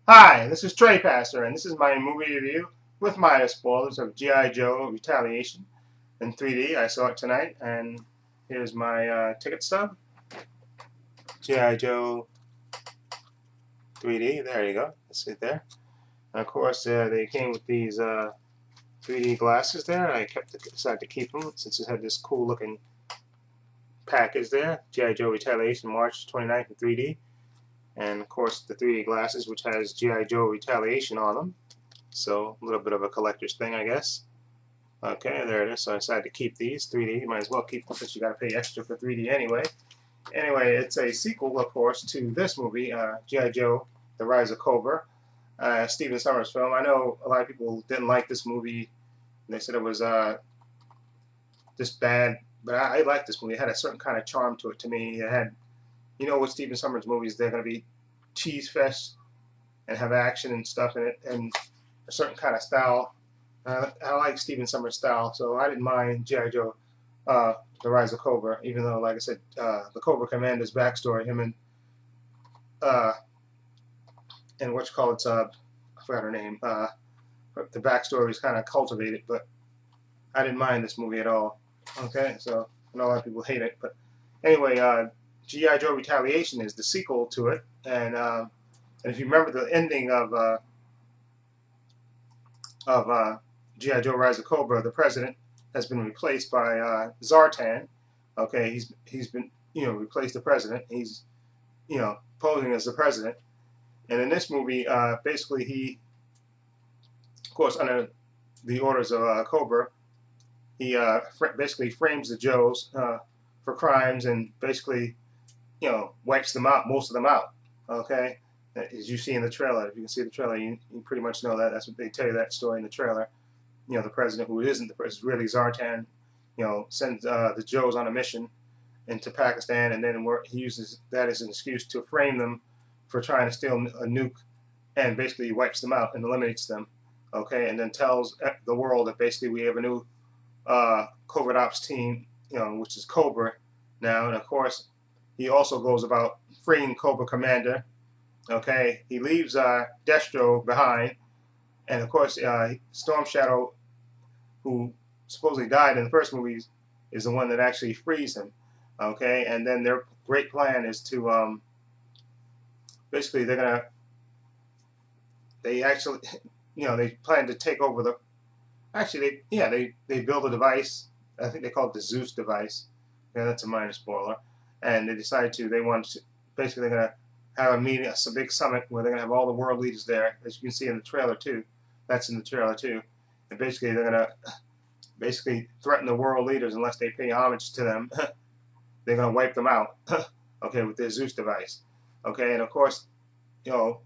Hi, this is Trey Pastor, and this is my movie review with minor spoilers of G.I. Joe Retaliation in 3D. I saw it tonight, and here's my ticket stub. G.I. Joe 3D. There you go. Let's see it there. And of course, they came with these 3D glasses there. I decided to keep them since it had this cool looking package there. G.I. Joe Retaliation, March 29th in 3D. And of course, the 3D glasses, which has G.I. Joe Retaliation on them. So a little bit of a collector's thing, I guess. Okay, there it is. So I decided to keep these 3D. You might as well keep them since you got to pay extra for 3D anyway. Anyway, it's a sequel, of course, to this movie, G.I. Joe: The Rise of Cobra, Stephen Sommers' film. I know a lot of people didn't like this movie. They said it was just bad, but I liked this movie. It had a certain kind of charm to it. To me, it had, with Stephen Sommers' movies, they're going to be cheese fest and have action and stuff in it, and a certain kind of style. I like Stephen Sommers' style, so I didn't mind G.I. Joe, The Rise of Cobra, even though, like I said, the Cobra Commander's backstory, him and what you call it, I forgot her name, the backstory is kind of cultivated, but I didn't mind this movie at all. Okay, so I know a lot of people hate it, but anyway, G.I. Joe Retaliation is the sequel to it, and if you remember the ending of G.I. Joe Rise of Cobra, the president has been replaced by Zartan. Okay, he's been replaced the president. He's posing as the president, and in this movie, basically he, of course, under the orders of Cobra, he basically frames the Joes for crimes and basically wipes them out, most of them out. Okay, as you see in the trailer. If you can see the trailer, you pretty much know that. That's what they tell you, that story in the trailer. The president, who isn't the president, really Zartan, sends the Joes on a mission into Pakistan, and then he uses that as an excuse to frame them for trying to steal a nuke, and basically wipes them out and eliminates them. Okay, and then tells the world that basically we have a new covert ops team, which is Cobra now, and of course he also goes about freeing Cobra Commander. Okay, he leaves Destro behind, and of course Storm Shadow, who supposedly died in the first movies, is the one that actually frees him. Okay, and then their great plan is to basically they actually they plan to take over the they build a device. I think they call it the Zeus device. Yeah, that's a minor spoiler. And they want to basically, they're gonna have a meeting, a big summit where they're gonna have all the world leaders there, as you can see in the trailer too. That's in the trailer too. And basically they're gonna threaten the world leaders unless they pay homage to them. They're gonna wipe them out. Okay, with their Zeus device. Okay, and of course, the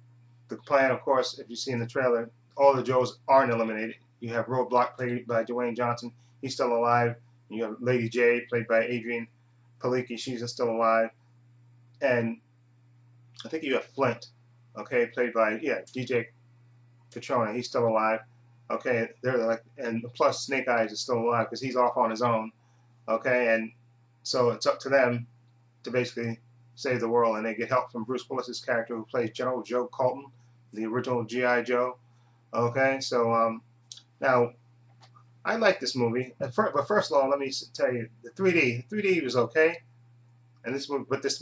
plan, of course, if you see in the trailer, all the Joes aren't eliminated. You have Roadblock, played by Dwayne Johnson. He's still alive. You have Lady J, played by Adrienne Palicki. She's still alive. And I think you have Flint, okay, played by DJ Catrona. He's still alive. Okay, and plus Snake Eyes is still alive because he's off on his own. Okay, and so it's up to them to basically save the world, and they get help from Bruce Willis's character, who plays General Joe Colton, the original G.I. Joe. Okay, so now I like this movie, but first of all, let me tell you, the 3D was okay. And this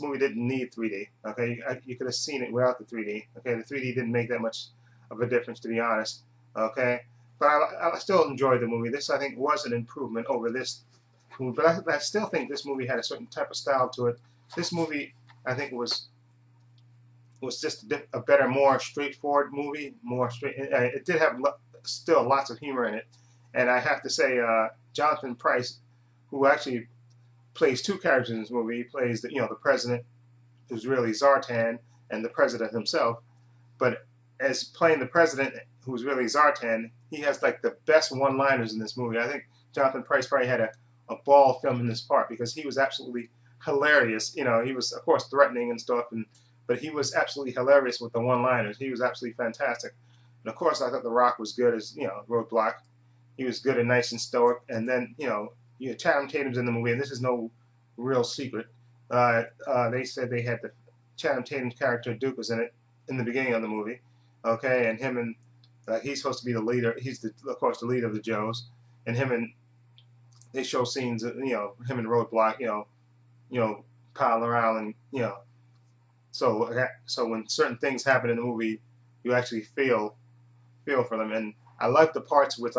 movie didn't need 3D. Okay, you could have seen it without the 3D. Okay, the 3D didn't make that much of a difference, to be honest. Okay, but I still enjoyed the movie. This, I think, was an improvement over this movie. But I still think this movie had a certain type of style to it. This movie, I think, was just a better, more straightforward movie. It did have still lots of humor in it, and I have to say, Jonathan Pryce, who actually plays two characters in this movie. He plays the president, who's really Zartan, and the president himself. But as playing the president, who's really Zartan, he has like the best one-liners in this movie. I think Jonathan Pryce probably had a ball filming this part because he was absolutely hilarious. He was, of course, threatening and stuff, but he was absolutely hilarious with the one-liners. He was absolutely fantastic. And of course, I thought The Rock was good as Roadblock. He was good and nice and stoic. And then Channing Tatum's in the movie, and this is no real secret. They said they had the Channing Tatum's character Duke was in it in the beginning of the movie, Okay, and him and he's supposed to be the leader. He's of course the leader of the Joes, and him and they show scenes of, him and Roadblock, piling around, and so when certain things happen in the movie, you actually feel for them. And I like the parts with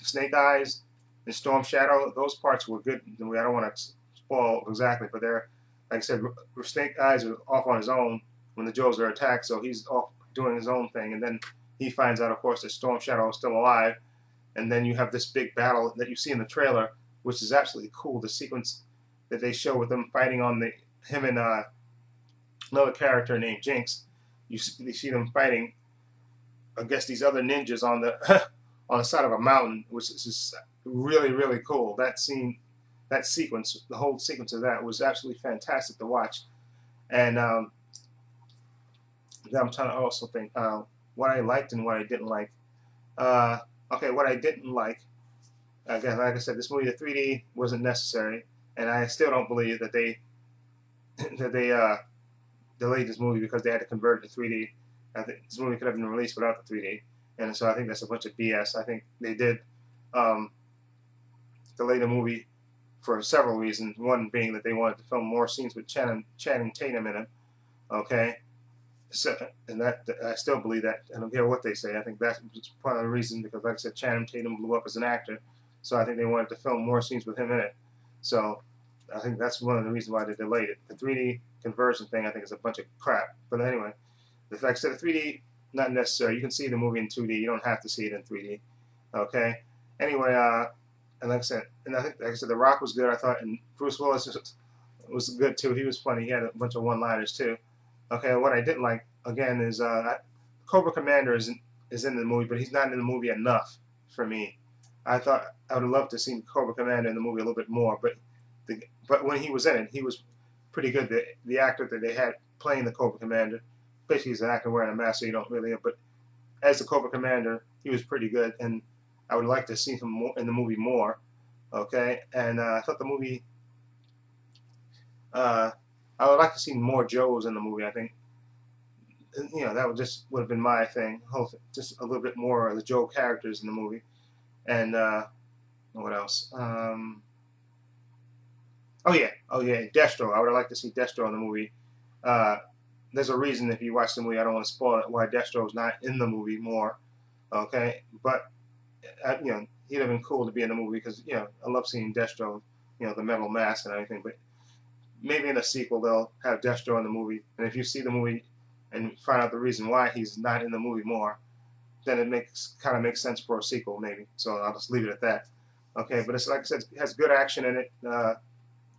Snake Eyes and Storm Shadow. Those parts were good. I don't want to spoil exactly, but they're, like I said, Snake Eyes is off on his own when the Joes are attacked, so he's off doing his own thing, and then he finds out, of course, that Storm Shadow is still alive, and then you have this big battle that you see in the trailer, which is absolutely cool. The sequence that they show with them fighting on him and another character named Jinx. You see them fighting against these other ninjas on the on the side of a mountain, which is just really, really cool. That scene, that sequence, the whole sequence of that was absolutely fantastic to watch. And I'm trying to also think what I liked and what I didn't like. Okay, what I didn't like, again, like I said, this movie, the 3D wasn't necessary, and I still don't believe that they that they delayed this movie because they had to convert it to 3D. I think this movie could have been released without the 3D, and so I think that's a bunch of BS. I think they did delay the movie for several reasons. One being that they wanted to film more scenes with Channing Tatum in it. Okay, so, and that I still believe that. I don't care what they say. I think that's part of the reason because, like I said, Channing Tatum blew up as an actor, so I think they wanted to film more scenes with him in it. So I think that's one of the reasons why they delayed it. The 3D conversion thing, I think, is a bunch of crap. But anyway, like I said, the 3D not necessary. You can see the movie in 2D. You don't have to see it in 3D. Okay. Anyway, and like I said, like I said, The Rock was good. I thought, and Bruce Willis was good too. He was funny. He had a bunch of one-liners too. Okay. What I didn't like again is Cobra Commander is in the movie, but he's not in the movie enough for me. I thought I would have loved to see Cobra Commander in the movie a little bit more, but when he was in it, he was pretty good. The actor that they had playing the Cobra Commander, basically he's an actor wearing a mask, so you don't really. But as the Cobra Commander, he was pretty good, and I would like to see him more in the movie more. Okay, and I thought the movie. I would like to see more Joes in the movie. I think, that would have been my thing. Just a little bit more of the Joe characters in the movie, and what else? Oh yeah, Destro. I would have liked to see Destro in the movie. There's a reason if you watch the movie, I don't want to spoil it, why Destro is not in the movie more. Okay, but he'd have been cool to be in the movie because I love seeing Destro, the metal mask and everything. But maybe in a sequel they'll have Destro in the movie, and if you see the movie and find out the reason why he's not in the movie more, then it kind of makes sense for a sequel maybe. So I'll just leave it at that. Okay, but it's like I said, it has good action in it.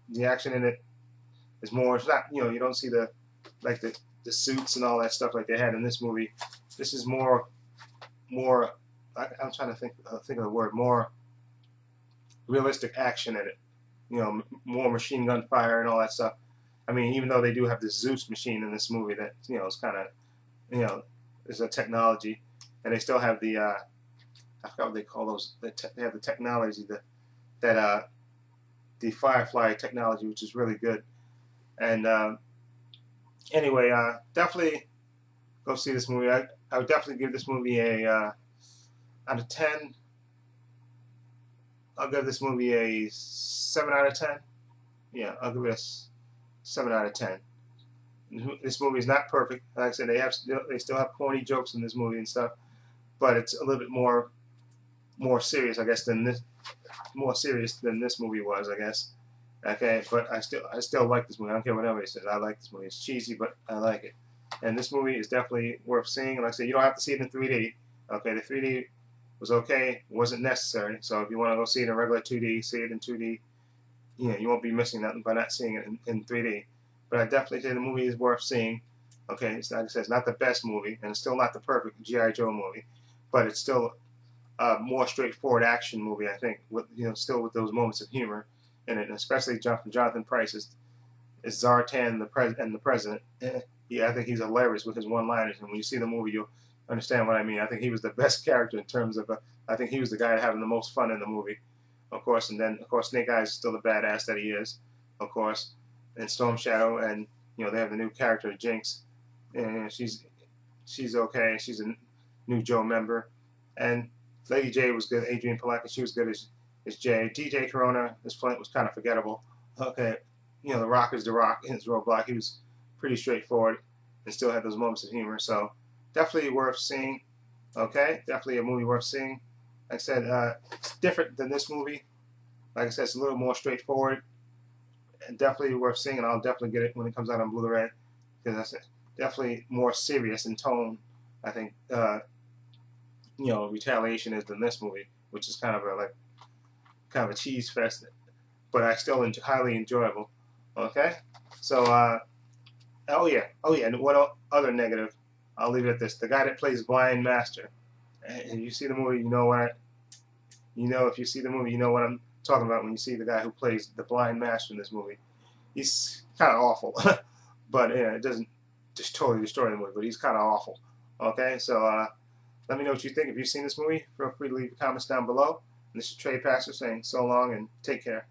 The action in it is more. It's not, you don't see the suits and all that stuff like they had in this movie. This is more. I'm trying to think of the word. More realistic action in it. More machine gun fire and all that stuff. I mean, even though they do have this Zeus machine in this movie that is kind of is a technology, and they still have the I forgot what they call those. They have the technology that the Firefly technology, which is really good. And anyway, definitely go see this movie. I would definitely give this movie a out of 10. I'll give this movie a 7 out of 10. Yeah, I'll give it a 7 out of 10. This movie is not perfect. Like I said, they still have corny jokes in this movie and stuff, but it's a little bit more serious, I guess, than this. More serious than this movie was, I guess. Okay, but I still like this movie. I don't care what anybody says. I like this movie. It's cheesy, but I like it. And this movie is definitely worth seeing. Like I said, you don't have to see it in 3D. Okay, the 3D was okay. It wasn't necessary. So if you want to go see it in regular 2D, see it in 2D. You won't be missing nothing by not seeing it in 3D. But I definitely say the movie is worth seeing. Okay, it's, like I said, it's not the best movie, and it's still not the perfect G.I. Joe movie, but it's still a more straightforward action movie, I think, with still with those moments of humor in it, and especially Jonathan Pryce is Zartan the president. Yeah, I think he's hilarious with his one-liners, and when you see the movie, you'll understand what I mean. I think he was the best character in terms of. I think he was the guy having the most fun in the movie, of course. And then, of course, Snake Eyes is still the badass that he is, of course. And Storm Shadow, and they have the new character Jinx, and she's she's okay. She's a new Joe member, and Lady J was good. Adrienne Palicki, she was good as J. DJ Corona, this plant was kind of forgettable. Okay, you know, The Rock is The Rock in his Roadblock. He was pretty straightforward and still had those moments of humor. So definitely worth seeing. Okay, definitely a movie worth seeing. Like I said, it's different than this movie. Like I said, it's a little more straightforward and definitely worth seeing. And I'll definitely get it when it comes out on Blu-ray because that's definitely more serious in tone. I think you know, Retaliation is than this movie, which is kind of a cheese fest, but I still highly enjoyable. Okay, so oh yeah, and one other negative, I'll leave it at this: the guy that plays Blind Master. And you see the movie, you know what if you see the movie, you know what I'm talking about when you see the guy who plays the Blind Master in this movie. He's kind of awful, but yeah, it doesn't just totally destroy the movie, but he's kind of awful. Okay, so let me know what you think. If you've seen this movie, feel free to leave comments down below. And this is Trey Pastor saying so long and take care.